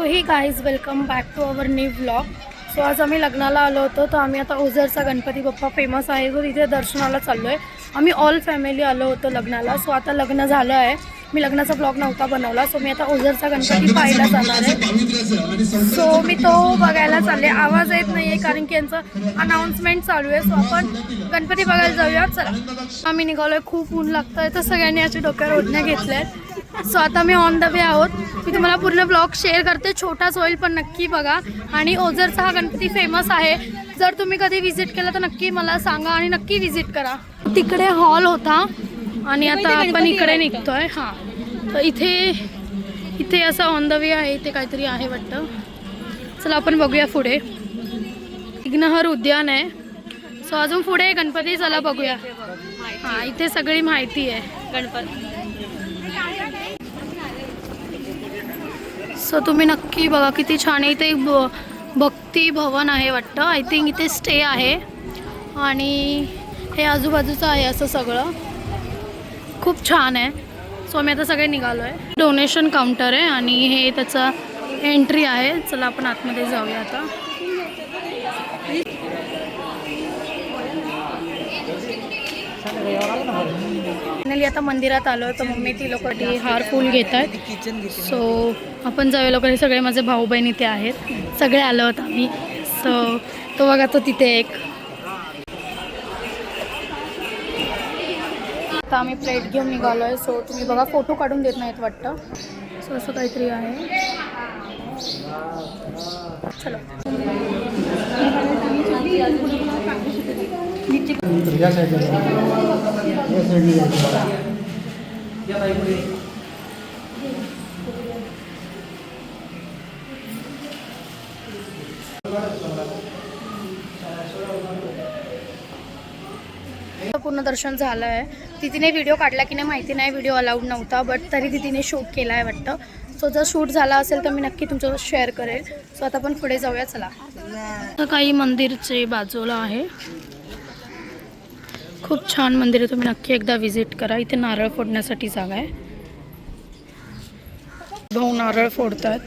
हे guys welcome back to our new vlog. So आज आम्ही लग्नाला आलो होतो. तर आम्ही आता ओझरचा गणपती बाप्पा फेमस आहे तो तिथे दर्शनाला चाललो आहे. आम्ही ऑल फॅमिली आलो होतो लग्नाला. सो आता लग्न झालं आहे. मी लग्नाचा ब्लॉग नव्हता बनवला. सो मी आता ओझरचा गणपती पाहायला जाणार आहे. सो मी तो बघायला चालले. आवाज येत नाही आहे कारण की यांचं अनाऊन्समेंट चालू आहे. सो आपण गणपती बघायला जाऊया. चला आम्ही निघालो आहे. खूप ऊन लागतं आहे तर सगळ्यांनी याची डोक्यावर ओढण्या घेतल्या आहेत. सो आता मी ऑन द वे आहोत. मी तुम्हाला पूर्ण ब्लॉग शेअर करते. छोटाच होईल पण नक्की बघा. आणि ओझरचा हा गणपती फेमस आहे. जर तुम्ही कधी विजिट केला तर नक्की मला सांगा आणि नक्की विजिट करा. तिकडे हॉल होता आणि आता आपण इकडे निघतोय. हां तर इथे असं ऑन द वे आहे. इथे काहीतरी आहे वाटतं. चला आपण बघूया पुढे. इग्नहर उद्यान आहे. सो अजून पुढे गणपती. चला बघूया. हां इथे सगळी माहिती आहे गणपती. सो तुम्ही नक्की बघा किती छान आहे. इथे एक भक्ती भवन आहे वाटतं. आय थिंक इथे स्टे आहे आणि हे आजूबाजूचं आहे असं सगळं. खूप छान आहे. सो आम्ही आता सगळे निघालो आहे. डोनेशन काउंटर आहे आणि हे त्याचा एंट्री आहे. चला आपण आतमध्ये जाऊया आता. फायनली आता मंदिरात आलो तर मम्मी ती लोक हार फूल घेत आहेत. सो आपण जाऊया लोक. सगळे माझे भाऊ बहीण इथे आहेत. सगळे आलो आहोत आम्ही. सो तो बघा तो तिथे एक. आता आम्ही प्लेट घेऊन निघालो आहे. सो तुम्ही बघा फोटो काढून देत नाहीत वाटतं. सो असं काहीतरी आहे. चलो पूर्ण दर्शन झालं आहे. तिने व्हिडिओ काढला की नाही माहिती नाही. व्हिडिओ अलाउड नव्हता बट तरी तिने शूट केला आहे वाटतं. सो जर शूट झाला असेल तर मी नक्की तुमच्यासोबत शेअर करेल. सो आता आपण पुढे जाऊया. चला आता काही मंदिरचे बाजूला आहे. खूप छान मंदिर आहे. तुम्ही नक्की एकदा व्हिजिट करा. इथे नारळ फोडण्यासाठी जागा आहे. भाऊ नारळ फोडतात.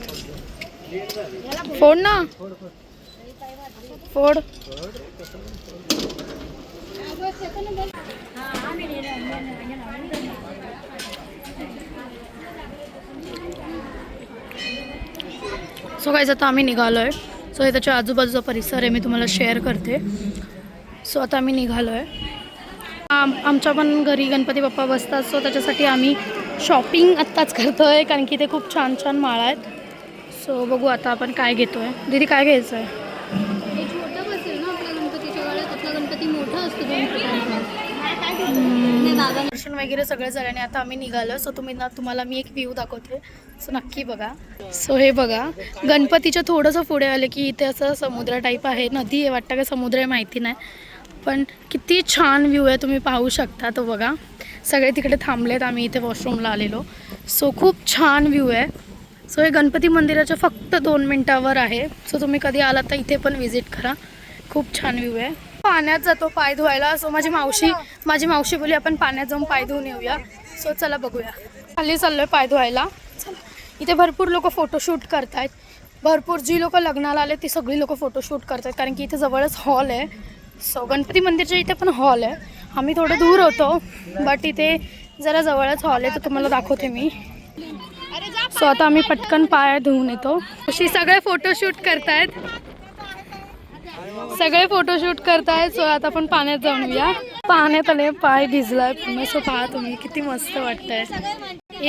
फोड ना फोड. सो गाईज आता आम्ही निघालो आहे. सो हे त्याच्या आजूबाजूचा परिसर आहे. मी तुम्हाला शेअर करते. सो आता आम्ही निघालो आहे. आमच्या पण घरी गणपती बाप्पा बसतात. सो त्याच्यासाठी आम्ही शॉपिंग आत्ताच करतो आहे कारण की ते खूप छान छान माळा आहेत. सो बघू आता आपण काय घेतो आहे. दीदी काय घ्यायचं आहे. छोटा बसेल ना आपल्या गणपतीच्या वेळेत. आपला गणपती मोठा असतो. दर्शन वगैरे सगळं झालं आणि आता आम्ही निघालो. सो तुम्हाला मी एक व्ह्यू दाखवते. सो नक्की बघा. सो हे बघा गणपतीच्या थोडंसं पुढे आले की इथे असं समुद्र टाईप आहे. नदी आहे वाटतं का समुद्र आहे माहिती नाही पण किती छान व्ह्यू आहे. तुम्ही पाहू शकता. तो बघा सगळे तिकडे थांबलेत. आम्ही इथे वॉशरूमला आलेलो. सो खूप छान व्ह्यू आहे. सो हे गणपती मंदिराच्या फक्त 2 मिनटावर आहे. सो तुम्ही कधी आलात तर इथे पण व्हिजिट करा. खूप छान व्ह्यू आहे. पाण्यात जातो पाय धुवायला. सो माझी मावशी बोली आपण पाण्यात जाऊन पाय धुवून येऊया. सो चला बघूया. खाली चाललो आहे पाय धुवायला. चला इथे भरपूर लोक फोटोशूट करत आहेत. भरपूर जी लोक लग्नाला आले ती सगळी लोक फोटोशूट करत आहेत कारण की इथे जवळच हॉल आहे. सो गणपती मंदिरच्या इथे पण हॉल आहे. आम्ही थोडं दूर होतो बट इथे जरा जवळच हॉल आहे तर तुम्हाला दाखवते मी. सो आता आम्ही पटकन पाय धुवून येतो. अशी सगळे फोटोशूट करतायत. सो आता आपण पाण्यात जाऊन येऊया. पाण्यात आले पाय भिजलाय पूर्ण. सो पहा तुम्ही किती मस्त वाटतंय.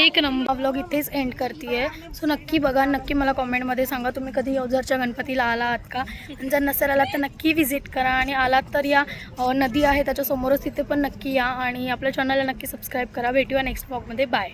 एक नंबर. व्लॉग इथेच एंड करते. सो नक्की बघा. नक्की मला कॉमेंटमध्ये सांगा तुम्ही कधी ओझरच्या गणपतीला आला आहात का. आणि जर नसेल आलात तर नक्की व्हिजिट करा. आणि आलात तर या नदी आहे त्याच्यासमोरच तिथे पण नक्की या. आणि आपल्या चॅनलला नक्की सबस्क्राईब करा. भेटूया नेक्स्ट व्लॉगमध्ये. बाय.